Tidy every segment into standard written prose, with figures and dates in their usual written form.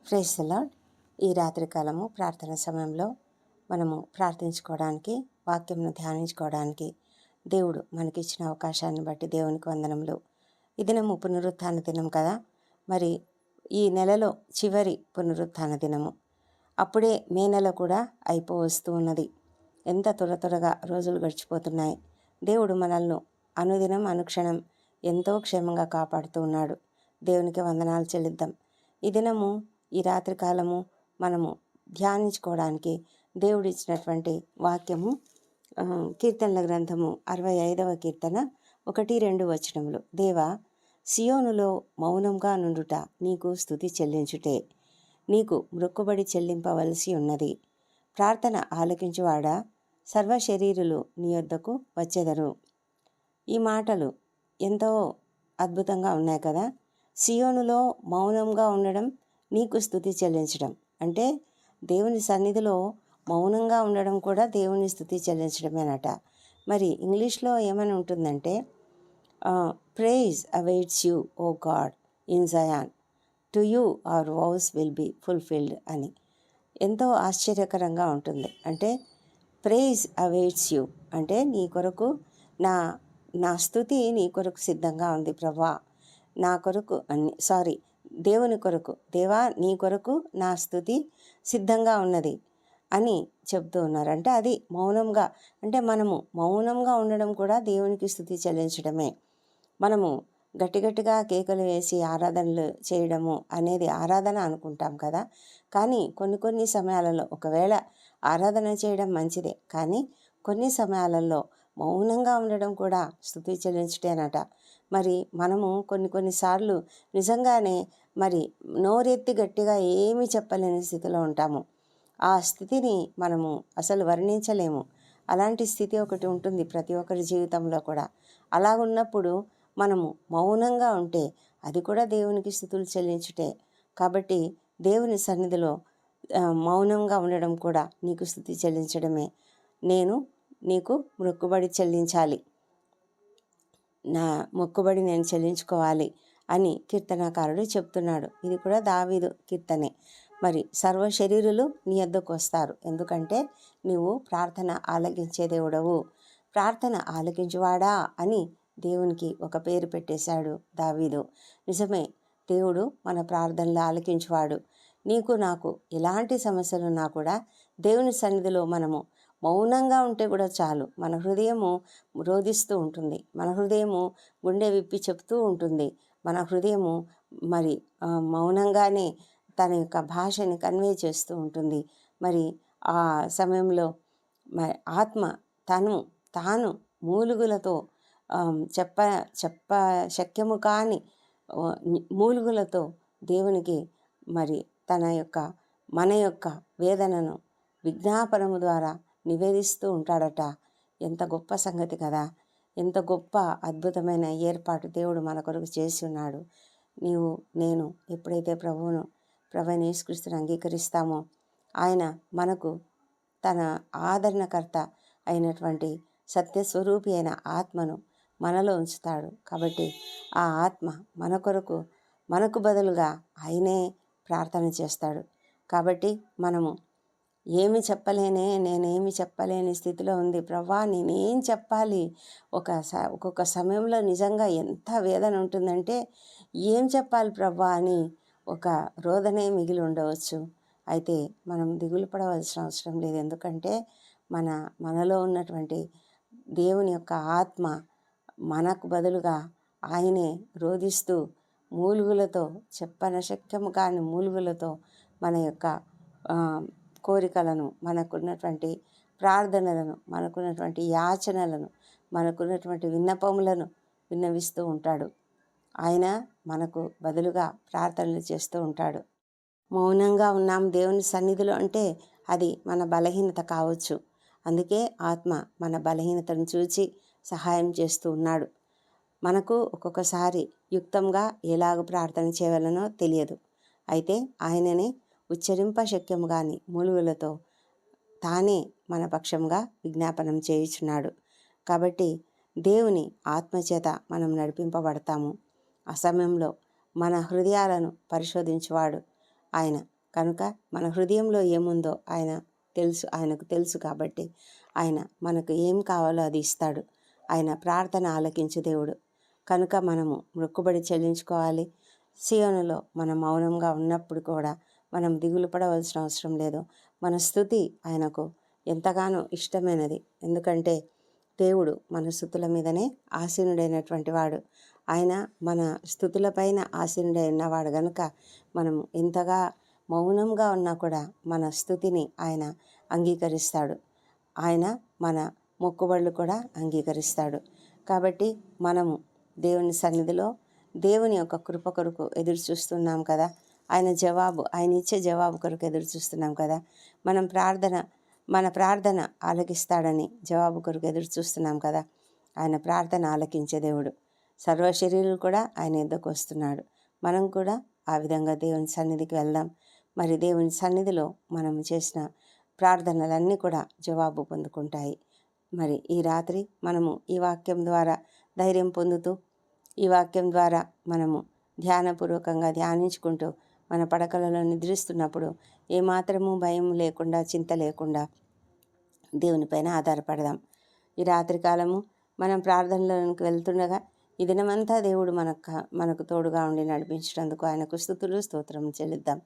Praise the lord. ఈ రాత్రికాలము ప్రార్థన సమయంలో మనము ప్రార్థించుకోవడానికి, వాక్యంను ధ్యానించుకోవడానికి దేవుడు మనకిచ్చిన అవకాశాన్ని బట్టి దేవునికి వందనములు. ఈ దినము పునరుత్థాన దినం కదా. మరి ఈ నెలలో చివరి పునరుత్థాన దినము. అప్పుడే మే నెల కూడా అయిపోవస్తూ ఉన్నది. ఎంత త్వరగా రోజులు గడిచిపోతున్నాయి. దేవుడు మనల్ని అనుదినం అనుక్షణం ఎంతో క్షేమంగా కాపాడుతూ ఉన్నాడు. దేవునికి వందనాలు చెల్లిద్దాం. ఈ దినము ఈ రాత్రికాలము మనము ధ్యానించుకోవడానికి దేవుడు ఇచ్చినటువంటి వాక్యము కీర్తనల గ్రంథము 65వ కీర్తన 1-2 వచనములు. దేవా, సియోనులో మౌనంగా నుండుట నీకు స్తుతి చెల్లించుటే, నీకు మృక్కుబడి చెల్లింపవలసి ఉన్నది. ప్రార్థన ఆలకించువాడా, సర్వశరీరులు నీ యొద్దకు వచ్చెదరు. ఈ మాటలు ఎంతో అద్భుతంగా ఉన్నాయి కదా. సియోనులో మౌనంగా ఉండడం, నీకు స్తుతి చెల్లించడం అంటే దేవుని సన్నిధిలో మౌనంగా ఉండడం కూడా దేవుని స్తుతి చెల్లించడమేనట. మరి ఇంగ్లీష్లో ఏమని ఉంటుందంటే praise awaits you O God in Zion, to you our vows will be fulfilled అని. ఎంతో ఆశ్చర్యకరంగా ఉంటుంది. అంటే ప్రైజ్ అవైట్స్ యూ అంటే నీ కొరకు నా స్తుతి నీ కొరకు సిద్ధంగా ఉంది ప్రభా. నా కొరకు దేవుని కొరకు, దేవా నీ కొరకు నా స్తుతి సిద్ధంగా ఉన్నది అని చెప్తూ ఉన్నారు. అంటే అది మౌనంగా, అంటే మనము మౌనంగా ఉండడం కూడా దేవునికి స్తుతి చెల్లించడమే. మనము గట్టిగా కేకలు వేసి ఆరాధనలు చేయడము అనేది ఆరాధన అనుకుంటాం కదా. కానీ కొన్ని సమయాలలో ఒకవేళ ఆరాధన చేయడం మంచిదే, కానీ కొన్ని సమయాలలో మౌనంగా ఉండడం కూడా స్తుతి చెల్లించటేనట. మరి మనము కొన్నిసార్లు నిజంగానే మరి నోరెత్తి గట్టిగా ఏమీ చెప్పలేని స్థితిలో ఉంటాము. ఆ స్థితిని మనము అసలు వర్ణించలేము. అలాంటి స్థితి ఒకటి ఉంటుంది ప్రతి ఒక్కరి జీవితంలో కూడా. అలాగున్నప్పుడు మనము మౌనంగా ఉంటే అది కూడా దేవునికి స్తుతులు చెల్లించుటే. కాబట్టి దేవుని సన్నిధిలో మౌనంగా ఉండడం కూడా నీకు స్తుతి చెల్లించడమే. నేను నీకు మొక్కుబడి చెల్లించాలి, నా మొక్కుబడి నేను చెల్లించుకోవాలి అని కీర్తనాకారుడు చెప్తున్నాడు. ఇది కూడా దావీదు కీర్తనే. మరి సర్వ శరీరులు నీ యొద్దకు వస్తారు, ఎందుకంటే నీవు ప్రార్థన ఆలకించే దేవుడవు. ప్రార్థన ఆలకించువాడా అని దేవునికి ఒక పేరు పెట్టేశాడు దావీదు. నిజమే, దేవుడు మన ప్రార్థనలు ఆలకించువాడు. నీకు నాకు ఎలాంటి సమస్యలున్నా కూడా దేవుని సన్నిధిలో మనము మౌనంగా ఉంటే కూడా చాలు. మన హృదయము రోధిస్తూ ఉంటుంది, మన హృదయము గుండె విప్పి చెప్తూ ఉంటుంది, మన హృదయము మరి మౌనంగానే తన యొక్క భాషని కన్వే చేస్తూ ఉంటుంది. మరి ఆ సమయంలో ఆత్మ తాను మూలుగులతో చెప్ప శక్యము కాని మూలుగులతో దేవునికి మరి మన యొక్క వేదనను విజ్ఞాపనము ద్వారా నివేదిస్తూ ఉంటాడట. ఎంత గొప్ప సంగతి కదా. ఎంత గొప్ప అద్భుతమైన ఏర్పాటు దేవుడు మన కొరకు చేసి ఉన్నాడు. నేను ఎప్పుడైతే ప్రభువుని యేసుక్రీస్తుని అంగీకరిస్తామో ఆయన మనకు తన ఆదరణకర్త అయినటువంటి సత్యస్వరూపి అయిన ఆత్మను మనలో ఉంచుతాడు. కాబట్టి ఆ ఆత్మ మనకు బదులుగా ఆయనే ప్రార్థన చేస్తాడు. కాబట్టి మనము నేనేమి చెప్పలేని స్థితిలో ఉంది ప్రభా, నేనేం చెప్పాలి. ఒక్కొక్క సమయంలో నిజంగా ఎంత వేదన ఉంటుందంటే ఏం చెప్పాలి ప్రభా అని ఒక రోదనే మిగిలి ఉండవచ్చు. అయితే మనం దిగులు పడవలసిన అవసరం లేదు. ఎందుకంటే మనలో ఉన్నటువంటి దేవుని యొక్క ఆత్మ మనకు బదులుగా ఆయనే రోదిస్తూ మూలుగులతో, చెప్పనశక్యము కాని మూలుగులతో మన యొక్క కోరికలను, మనకున్నటువంటి ప్రార్థనలను, మనకున్నటువంటి యాచనలను, మనకున్నటువంటి విన్నపములను విన్నవిస్తూ ఉంటాడు. ఆయన మనకు బదులుగా ప్రార్థనలు చేస్తూ ఉంటాడు. మౌనంగా ఉన్నాం దేవుని సన్నిధిలో అంటే అది మన బలహీనత కావచ్చు. అందుకే ఆత్మ మన బలహీనతను చూచి సహాయం చేస్తూ ఉన్నాడు. మనకు ఒక్కొక్కసారి యుక్తంగా ఎలాగ ప్రార్థన చేయవలనో తెలియదు. అయితే ఆయననే ఉచ్చరింప శక్యము కాని మూలుగులతో తానే మన పక్షంగా విజ్ఞాపనం చేయుచున్నాడు. కాబట్టి దేవుని ఆత్మచేత మనం నడిపింపబడతాము. ఆ సమయంలో మన హృదయాలను పరిశోధించువాడు ఆయన. కనుక మన హృదయంలో ఏముందో ఆయనకు తెలుసు కాబట్టి ఆయన మనకు ఏం కావాలో అది ఇస్తాడు. ఆయన ప్రార్థన ఆలకించు దేవుడు. కనుక మనము మొక్కుబడి చెల్లించుకోవాలి. సీయోనులో మనం మౌనంగా ఉన్నప్పుడు కూడా మనం దిగులు పడవలసిన అవసరం లేదు. మన స్తుతి ఆయనకు ఎంతగానో ఇష్టమైనది. ఎందుకంటే దేవుడు మన స్తుతుల మీదనే ఆసీనుడైనటువంటి వాడు. ఆయన మన స్తుతులపైన ఆసీనుడై ఉన్నవాడు గనుక మనం ఎంతగా మౌనంగా ఉన్నా కూడా మన స్తుతిని ఆయన అంగీకరిస్తాడు. ఆయన మన మొక్కుబడులు కూడా అంగీకరిస్తాడు. కాబట్టి మనము దేవుని సన్నిధిలో దేవుని యొక్క కృప కొరకు ఎదురు చూస్తున్నాం కదా. ఆయన ఇచ్చే జవాబు కొరకు ఎదురు చూస్తున్నాం కదా. మన ప్రార్థన ఆలకిస్తాడని జవాబు కొరకు ఎదురు చూస్తున్నాం కదా. ఆయన ప్రార్థన ఆలకించే దేవుడు. సర్వ శరీరులు కూడా ఆయన యొద్దకు వస్తున్నాడు. మనం కూడా ఆ విధంగా దేవుని సన్నిధికి వెళ్దాం. మరి దేవుని సన్నిధిలో మనం చేసిన ప్రార్థనలన్నీ కూడా జవాబు పొందుకుంటాయి. మరి ఈ రాత్రి మనము ఈ వాక్యం ద్వారా ధైర్యం పొందుతూ, ఈ వాక్యం ద్వారా మనము ధ్యానపూర్వకంగా ధ్యానించుకుంటూ మన పడకలలో నిద్రిస్తున్నప్పుడు ఏమాత్రము భయం లేకుండా, చింత లేకుండా దేవునిపైన ఆధారపడదాం. ఈ రాత్రి కాలము మనం ప్రార్థనలోనికి వెళ్తుండగా ఈ దినమంతా దేవుడు మనకు తోడుగా ఉండి నడిపించినందుకు ఆయనకు స్తుతులు స్తోత్రం చెల్లిద్దాం.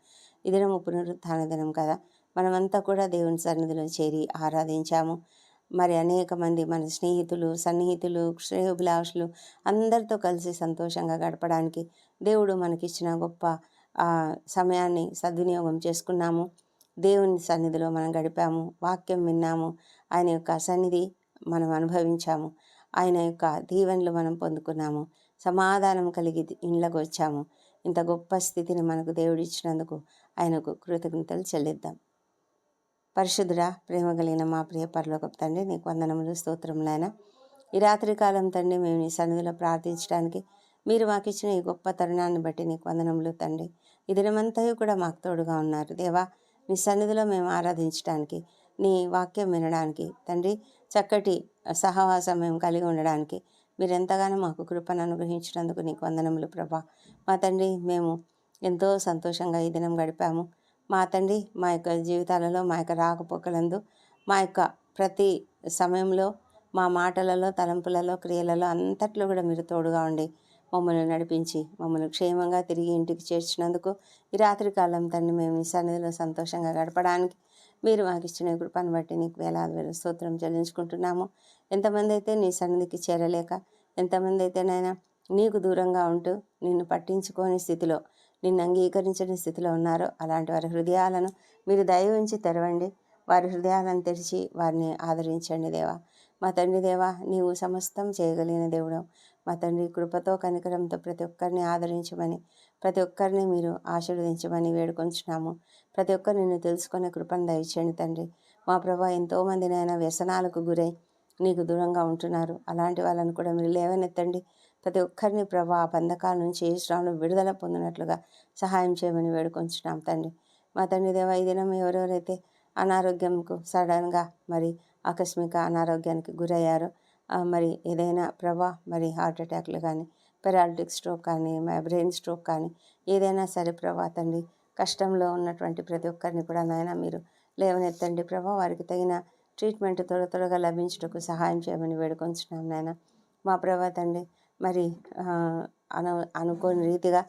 ఈ దినము పునరుత్థాన దినం కదా. మనమంతా కూడా దేవుని సన్నిధిలో చేరి ఆరాధించాము. మరి అనేక మంది మన స్నేహితులు, సన్నిహితులు, శ్రేయోభిలాషులు అందరితో కలిసి సంతోషంగా గడపడానికి దేవుడు మనకిచ్చిన గొప్ప సమయాన్ని సద్వినియోగం చేసుకున్నాము. దేవుని సన్నిధిలో మనం గడిపాము, వాక్యం విన్నాము, ఆయన యొక్క సన్నిధి మనం అనుభవించాము, ఆయన యొక్క దీవెనలు మనం పొందుకున్నాము, సమాధానం కలిగి ఇండ్లకు వచ్చాము. ఇంత గొప్ప స్థితిని మనకు దేవుడు ఇచ్చినందుకు ఆయనకు కృతజ్ఞతలు చెల్లిద్దాం. పరిశుద్ధుడా, ప్రేమ కలిగిన మా ప్రియ పరలోకపు తండ్రి, నీకు వందనములు, స్తోత్రములైనా ఈ రాత్రి కాలం తండ్రి మేము నీ సన్నిధిలో ప్రార్థించడానికి మీరు మాకు ఇచ్చిన ఈ గొప్ప తరుణాన్ని బట్టి నీకు వందనములు తండ్రి. ఈ దినమంతయు కూడా మాకు తోడుగా ఉన్నారు దేవా. నీ సన్నిధిలో మేము ఆరాధించడానికి, నీ వాక్యం వినడానికి తండ్రి, చక్కటి సహవాసం మేము కలిగి ఉండడానికి మీరు ఎంతగానో మాకు కృపను అనుగ్రహించినందుకు నీకు వందనములు ప్రభా. మా తండ్రి, మేము ఎంతో సంతోషంగా ఈ దినం గడిపాము. మా తండ్రి, మా యొక్క జీవితాలలో, మా యొక్క రాకపోకలందు, మా యొక్క ప్రతి సమయంలో, మా మాటలలో, తలంపులలో, క్రియలలో అంతట్లో కూడా మీరు తోడుగా ఉండి మమ్మల్ని నడిపించి మమ్మల్ని క్షేమంగా తిరిగి ఇంటికి చేర్చినందుకు ఈ రాత్రి కాలం తండ్రి మేము ఈ సన్నిధిలో సంతోషంగా గడపడానికి మీరు మాకు ఇచ్చిన కృపను బట్టి నీకు వేలాది స్తోత్రం చెల్లించుకుంటున్నాము. ఎంతమంది అయితే నీ సన్నిధికి చేరలేక, ఎంతమంది అయితేనైనా నీకు దూరంగా ఉంటూ నిన్ను పట్టించుకోని స్థితిలో, నిన్ను అంగీకరించని స్థితిలో ఉన్నారో అలాంటి వారి హృదయాలను మీరు దయ ఉంచి తెరవండి. వారి హృదయాలను తెరిచి వారిని ఆదరించండి దేవా. మా తండ్రి దేవా, నీవు సమస్తం చేయగలిగిన దేవుడు. మా తండ్రి, కృపతో కనికరంతో ప్రతి ఒక్కరిని ఆదరించమని, ప్రతి ఒక్కరిని మీరు ఆశీర్వదించమని వేడుకొంచున్నాము. ప్రతి ఒక్కరు నిన్ను తెలుసుకునే కృపను దయచేయండి తండ్రి. మా ప్రభా, ఎంతోమందినైనా వ్యసనాలకు గురై నీకు దూరంగా ఉంటున్నారు. అలాంటి వాళ్ళని కూడా మీరు లేవనెత్తండి. ప్రతి ఒక్కరిని ప్రభా ఆ బంధకాల నుంచి ఏ శ్రమను విడుదల పొందినట్లుగా సహాయం చేయమని వేడుకొంచున్నాం తండ్రి. మా తండ్రి దేవా, ఈ దినం ఎవరెవరైతే అనారోగ్యంకు సడన్గా మరి ఆకస్మిక అనారోగ్యానికి గురయ్యారో, మరి ఏదైనా ప్రభా మరి హార్ట్ అటాక్లు కానీ, పెరాలిటిక్ స్ట్రోక్ కానీ, బ్రెయిన్ స్ట్రోక్ కానీ ఏదైనా సరే ప్రభా తండ్రి, కష్టంలో ఉన్నటువంటి ప్రతి ఒక్కరిని కూడా నాయన మీరు లేవనెత్తండి ప్రభా. వారికి తగిన ట్రీట్మెంట్ త్వరగా లభించుటకు సహాయం చేయమని వేడుకొంచున్నాం నాయన. మా ప్రభా తండ్రి, మరి అనుకోని రీతిగా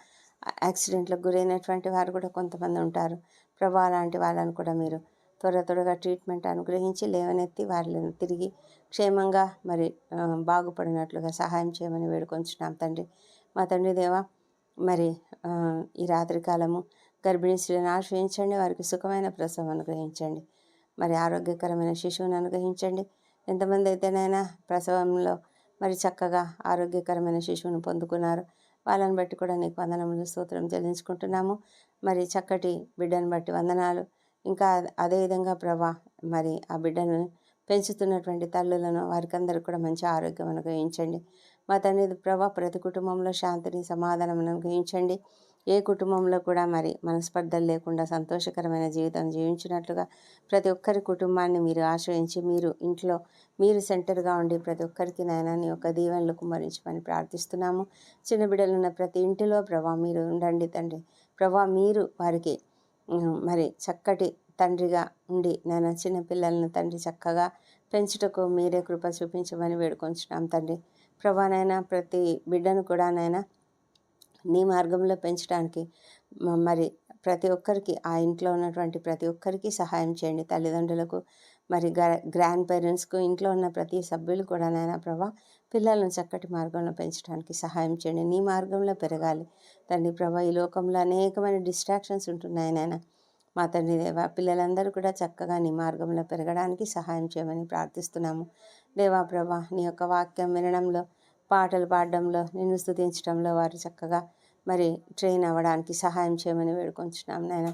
యాక్సిడెంట్లకు గురైనటువంటి వారు కూడా కొంతమంది ఉంటారు ప్రభా. అలాంటి వాళ్ళని కూడా మీరు త్వరగా ట్రీట్మెంట్ అనుగ్రహించి లేవనెత్తి వారిని తిరిగి క్షేమంగా మరి బాగుపడినట్లుగా సహాయం చేయమని వేడుకొంచున్నాం తండ్రి. మా తండ్రి దేవా, మరి ఈ రాత్రి కాలము గర్భిణీ స్త్రీలను ఆశ్రయించండి. వారికి సుఖమైన ప్రసవం అనుగ్రహించండి. మరి ఆరోగ్యకరమైన శిశువుని అనుగ్రహించండి. ఎంతమంది అయితేనైనా ప్రసవంలో మరి చక్కగా ఆరోగ్యకరమైన శిశువును పొందుకున్నారు, వాళ్ళని బట్టి కూడా నీకు వందనములు, స్తోత్రం చెల్లించుకుంటున్నాము. మరి చక్కటి బిడ్డను బట్టి వందనాలు. ఇంకా అదేవిధంగా ప్రభా, మరి ఆ బిడ్డను పెంచుతున్నటువంటి తల్లులను వారికందరికీ కూడా మంచి ఆరోగ్యం అనుగ్రహించండి. మా తండ్రి ప్రభా, ప్రతి కుటుంబంలో శాంతిని, సమాధానం అనుగ్రహించండి. ఏ కుటుంబంలో కూడా మరి మనస్పర్ధలు లేకుండా సంతోషకరమైన జీవితం జీవించినట్లుగా ప్రతి ఒక్కరి కుటుంబాన్ని మీరు ఆశ్రయించి, మీరు ఇంట్లో మీరు సెంటర్గా ఉండి ప్రతి ఒక్కరికి నాయన నీ యొక్క దీవెనలు కుమ్మరించమని ప్రార్థిస్తున్నాము. చిన్న బిడ్డలున్న ప్రతి ఇంటిలో ప్రభా మీరు ఉండండి తండ్రి. ప్రభా, మీరు వారికి మరి చక్కటి తండ్రిగా ఉండి నాయన చిన్న పిల్లలను తండ్రి చక్కగా పెంచుటకు మీరే కృప చూపించమని వేడుకొంచున్నాం తండ్రి. ప్రభా నాయన ప్రతి బిడ్డను కూడా నాయన నీ మార్గంలో పెంచడానికి మరి ప్రతి ఒక్కరికి ఆ ఇంట్లో ఉన్నటువంటి ప్రతి ఒక్కరికి సహాయం చేయండి. తల్లిదండ్రులకు మరి గ్రాండ్ పేరెంట్స్కు ఇంట్లో ఉన్న ప్రతి సభ్యులు కూడా నాయన ప్రభా పిల్లలను చక్కటి మార్గంలో పెంచడానికి సహాయం చేయండి. నీ మార్గంలో పెరగాలి తండ్రి ప్రభా. ఈ లోకంలో అనేకమైన డిస్ట్రాక్షన్స్ ఉంటున్నాయి నాయన. మా తండ్రి దేవా పిల్లలందరూ కూడా చక్కగా నీ మార్గంలో పెరగడానికి సహాయం చేయమని ప్రార్థిస్తున్నాము. దేవా ప్రభా నీ యొక్క వాక్యం వినడంలో, పాటలు పాడడంలో, నిన్ను స్తుతించడంలో వారు చక్కగా మరి ట్రైన్ అవ్వడానికి సహాయం చేయమని వేడుకొంచున్నాం నాయన.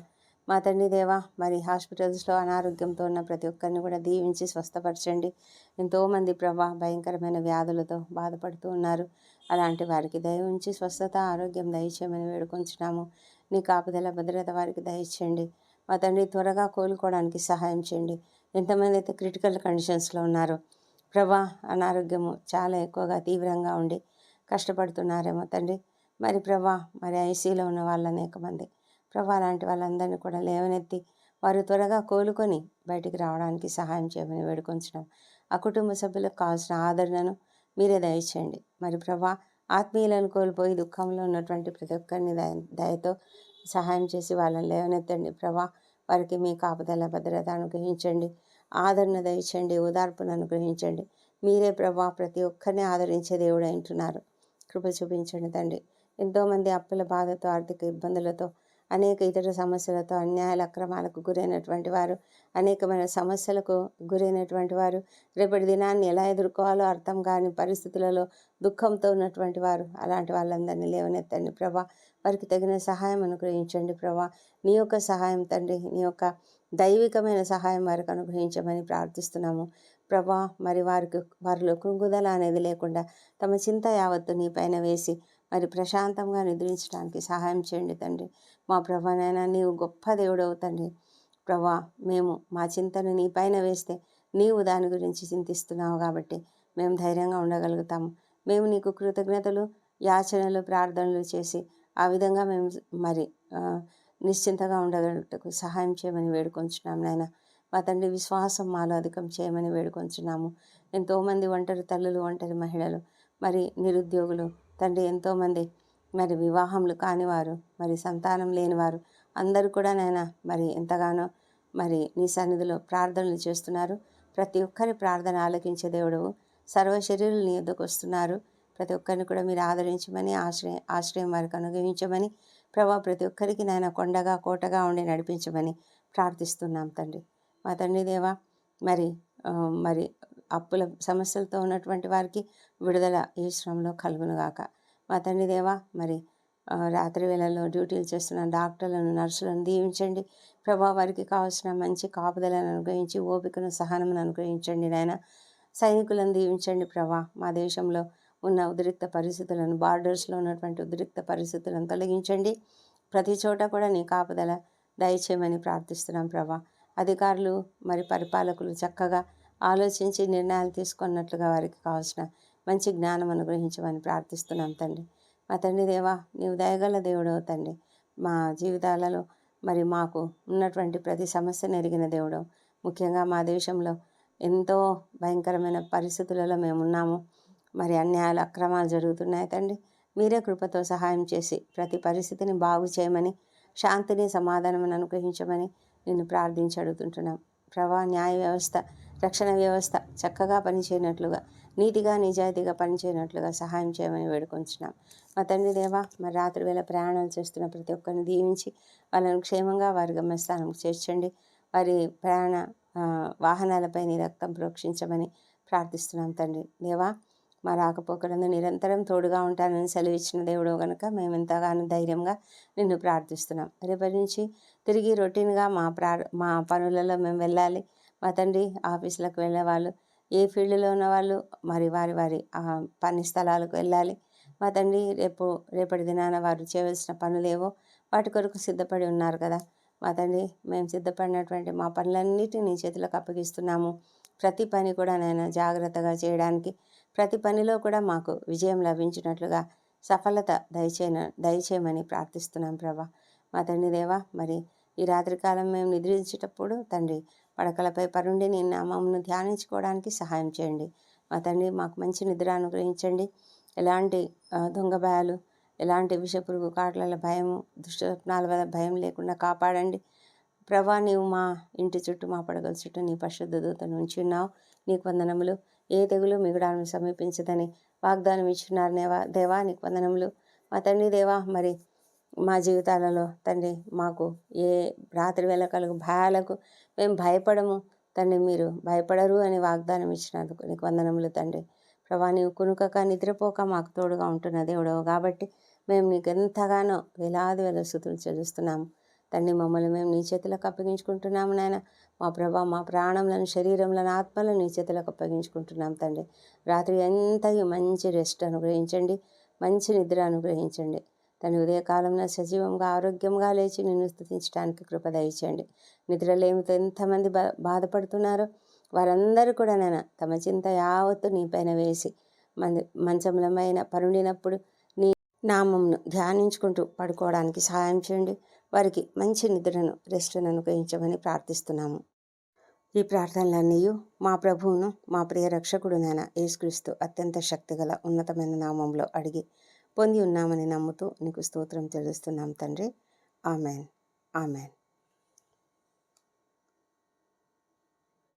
మా తండ్రి దేవా మరి హాస్పిటల్స్లో అనారోగ్యంతో ఉన్న ప్రతి ఒక్కరిని కూడా దీవించి స్వస్థపరచండి. ఎంతోమంది ప్రభా భయంకరమైన వ్యాధులతో బాధపడుతూ ఉన్నారు. అలాంటి వారికి దయ ఉంచి స్వస్థత, ఆరోగ్యం దయచేయమని వేడుకొంచున్నాము. నీ కాపుదల భద్రత వారికి దయచేయండి. మా తండ్రి త్వరగా కోలుకోవడానికి సహాయం చేయండి. ఎంతమంది అయితే క్రిటికల్ కండిషన్స్లో ఉన్నారో ప్రభా అనారోగ్యము చాలా ఎక్కువగా తీవ్రంగా ఉండి కష్టపడుతున్నారేమో తండ్రి. మరి ప్రభా మరి ఐసీలో ఉన్న వాళ్ళు అనేక మంది ప్రభా లాంటి వాళ్ళందరినీ కూడా లేవనెత్తి వారు త్వరగా కోలుకొని బయటికి రావడానికి సహాయం చేయమని వేడుకొంచడం. ఆ కుటుంబ సభ్యులకు కావాల్సిన ఆదరణను మీరే దయచేయండి. మరి ప్రభా ఆత్మీయులను కోల్పోయి దుఃఖంలో ఉన్నటువంటి ప్రతి ఒక్కరిని దయతో సహాయం చేసి వాళ్ళని లేవనెత్తండి ప్రభా. వారికి మీ కాపుదల భద్రత అనుగ్రహించండి. ఆదరణ దయచేయండి. ఓదార్పును అనుగ్రహించండి. మీరే ప్రభా ప్రతి ఒక్కరిని ఆదరించే దేవుడు అంటున్నారు. కృప చూపించండి తండ్రి. ఎంతోమంది అప్పుల బాధతో, ఆర్థిక ఇబ్బందులతో, అనేక ఇతర సమస్యలతో, అన్యాయాల అక్రమాలకు గురైనటువంటి వారు, అనేకమైన సమస్యలకు గురైనటువంటి వారు, రేపటి దినాన్ని ఎలా ఎదుర్కోవాలో అర్థం కాని పరిస్థితులలో దుఃఖంతో ఉన్నటువంటి వారు, అలాంటి వాళ్ళందరినీ లేవనెత్తండి ప్రభా. వారికి తగిన సహాయం అనుగ్రహించండి ప్రభా. నీ యొక్క సహాయం తండ్రి, నీ యొక్క దైవికమైన సహాయం వారికి అనుగ్రహించమని ప్రార్థిస్తున్నాము ప్రభా. మరి వారిలో కృంగుదల అనేది లేకుండా తమ చింత యావత్తు నీ పైన వేసి మరి ప్రశాంతంగా నిద్రించడానికి సహాయం చేయండి తండ్రి. మా ప్రభానైనా నీవు గొప్ప దేవుడవు తండ్రి. ప్రభా మేము మా చింతను నీ పైన వేస్తే నీవు దాని గురించి చింతిస్తున్నావు కాబట్టి మేము ధైర్యంగా ఉండగలుగుతాము. మేము నీకు కృతజ్ఞతలు, యాచనలు, ప్రార్థనలు చేసి ఆ విధంగా మేము మరి నిశ్చింతగా ఉండగలుగుటకు సహాయం చేయమని వేడుకొంచున్నాం నాయన. మా తండ్రి విశ్వాసం మాలో అధికం చేయమని వేడుకొంచున్నాము. ఎంతోమంది ఒంటరి తల్లులు, ఒంటరి మహిళలు, మరి నిరుద్యోగులు తండ్రి, ఎంతోమంది మరి వివాహములు కానివారు, మరి సంతానం లేనివారు అందరూ కూడా నాయన మరి ఎంతగానో మరి నీ సన్నిధిలో ప్రార్థనలు చేస్తున్నారు. ప్రతి ఒక్కరి ప్రార్థన ఆలకించే దేవుడవు. సర్వ శరీరులు నీ యొద్దకు వస్తున్నారు. ప్రతి ఒక్కరిని కూడా మీరు ఆదరించమని, ఆశ్రయం వారికి అనుగ్రహించమని ప్రభా. ప్రతి ఒక్కరికి నాయన కొండగా కోటగా ఉండి నడిపించమని ప్రార్థిస్తున్నాం తండ్రి. మా తండ్రి దేవా మరి మరి అప్పుల సమస్యలతో ఉన్నటువంటి వారికి విడుదల ఈ శ్రమంలో కలుగునుగాక. మా తండ్రి దేవా మరి రాత్రి వేళల్లో డ్యూటీలు చేస్తున్న డాక్టర్లను, నర్సులను దీవించండి ప్రభా. వారికి కావాల్సిన మంచి కాపుదలను అనుగ్రహించి ఓపికను, సహనమును అనుగ్రహించండి నాయన. సైనికులను దీవించండి ప్రభా. మా దేశంలో ఉన్న ఉద్రిక్త పరిస్థితులను, బార్డర్స్లో ఉన్నటువంటి ఉద్రిక్త పరిస్థితులను తొలగించండి. ప్రతి చోట కూడా నీ కాపుదల దయచేయమని ప్రార్థిస్తున్నాం ప్రభా. అధికారులు మరి పరిపాలకులు చక్కగా ఆలోచించి నిర్ణయాలు తీసుకున్నట్లుగా వారికి కావాల్సిన మంచి జ్ఞానం అనుగ్రహించమని ప్రార్థిస్తున్నాం తండ్రి. మా తండ్రి దేవా నీవు దయగల దేవుడవు తండ్రి. మా జీవితాలలో మరి మాకు ఉన్నటువంటి ప్రతి సమస్యను ఎరిగిన దేవుడవు. ముఖ్యంగా మా దేశంలో ఎంతో భయంకరమైన పరిస్థితులలో మేము ఉన్నాము. మరి అన్యాయాలు, అక్రమాలు జరుగుతున్నాయి తండ్రి. మీరే కృపతో సహాయం చేసి ప్రతి పరిస్థితిని బాగు చేయమని, శాంతిని, సమాధానం అనుగ్రహించమని నిన్ను ప్రార్థించి అడుగుతుంటున్నాం ప్రభా. న్యాయ వ్యవస్థ, రక్షణ వ్యవస్థ చక్కగా పనిచేయనట్లుగా, నీతిగా, నిజాయితీగా పనిచేయనట్లుగా సహాయం చేయమని వేడుకొంచున్నాం. మా తండ్రి దేవా మరి రాత్రి వేళ ప్రయాణాలు చేస్తున్న ప్రతి ఒక్కరిని దీవించి వాళ్ళని క్షేమంగా వారి గమ్యస్థానంకి చేర్చండి. వారి ప్రయాణ వాహనాలపై నీ రక్తం ప్రోక్షించమని ప్రార్థిస్తున్నాం తండ్రి దేవా. మా రాకపోకలందు నిరంతరం తోడుగా ఉంటానని సెలవిచ్చిన దేవుడు కనుక మేము ఎంతగానో ధైర్యంగా నిన్ను ప్రార్థిస్తున్నాం. రేపటి నుంచి తిరిగి రొటీన్గా మా పనులలో మేము వెళ్ళాలి. మా తండ్రి ఆఫీసులకు వెళ్ళే వాళ్ళు, ఏ ఫీల్డ్లో ఉన్న వాళ్ళు మరి వారి పని స్థలాలకు వెళ్ళాలి. మా తండ్రి రేపటి దినాన వారు చేయవలసిన పనులేవో వాటి కొరకు సిద్ధపడి ఉన్నారు కదా. మా తండ్రి మేము సిద్ధపడినటువంటి మా పనులన్నిటినీ నీ చేతులకు అప్పగిస్తున్నాము. ప్రతి పని కూడా నేను జాగ్రత్తగా చేయడానికి, ప్రతి పనిలో కూడా మాకు విజయం లభించినట్లుగా సఫలత దయచేయమని ప్రార్థిస్తున్నాం ప్రభా. మా తండ్రి దేవా మరి ఈ రాత్రికాలం మేము నిద్రించేటప్పుడు తండ్రి పడకలపై పరుండి నీ నామమును ధ్యానించుకోవడానికి సహాయం చేయండి. మా తండ్రి మాకు మంచి నిద్ర అనుగ్రహించండి. ఎలాంటి దొంగ భయాలు, ఎలాంటి విషపురుగు కాట్ల భయము, దుష్టస్వప్నాల వల్ల భయం లేకుండా కాపాడండి. ప్రభా, నీవు మా ఇంటి చుట్టూ మా పడగల చుట్టూ నీ పరిశుద్ధ దూతను ఉంచి ఉన్నావు. నీకు వందనములు. ఏ తెగులు మిగడాలను సమీపించదని వాగ్దానం ఇచ్చున్నారు దేవా, నీకు వందనములు. మా తండ్రి దేవా, మరి మా జీవితాలలో తండ్రి మాకు ఏ రాత్రి వేళ కలుగు భయాలకు మేము భయపడము తండ్రి, మీరు భయపడరు అని వాగ్దానం ఇచ్చినందుకు నీకు వందనములు తండ్రి. ప్రభా, నీవు కునుకక నిద్రపోక మాకు తోడుగా ఉంటున్న దేవుడవు కాబట్టి మేము నీకు ఎంతగానో వేలాది వేల స్తుతులు చెల్లిస్తున్నాము తండ్రి. మమ్మల్ని మేము నీ చేతులకు అప్పగించుకుంటున్నాము నాయన. మా ప్రభా, మా ప్రాణములను, శరీరములను, ఆత్మలను నీ చేతులకు అప్పగించుకుంటున్నాం తండ్రి. రాత్రి ఎంతయు మంచి రెస్ట్ అనుగ్రహించండి, మంచి నిద్ర అనుగ్రహించండి తండ్రి. ఉదయకాలంలో సజీవంగా ఆరోగ్యంగా లేచి నిన్ను స్తుతించడానికి కృప దయచేయండి. నిద్రలేమితో ఎంతమంది బాధపడుతున్నారో వారందరూ కూడా నాయన తమ చింత యావత్తు నీపైన వేసి మంచములమైన పరుండినప్పుడు నీ నామంను ధ్యానించుకుంటూ పడుకోవడానికి సహాయం చేయండి. వారికి మంచి నిద్రను, రెస్ట్ను అనుగ్రహించమని ప్రార్థిస్తున్నాము. ఈ ప్రార్థనలన్నీ మా ప్రభువును, మా ప్రియ రక్షకుడు నాయన యేసుక్రీస్తు అత్యంత శక్తిగల ఉన్నతమైన నామంలో అడిగి పొంది ఉన్నామని నమ్ముతూ నీకు స్తోత్రం చెల్లిస్తున్నాం తండ్రి. Amen, amen.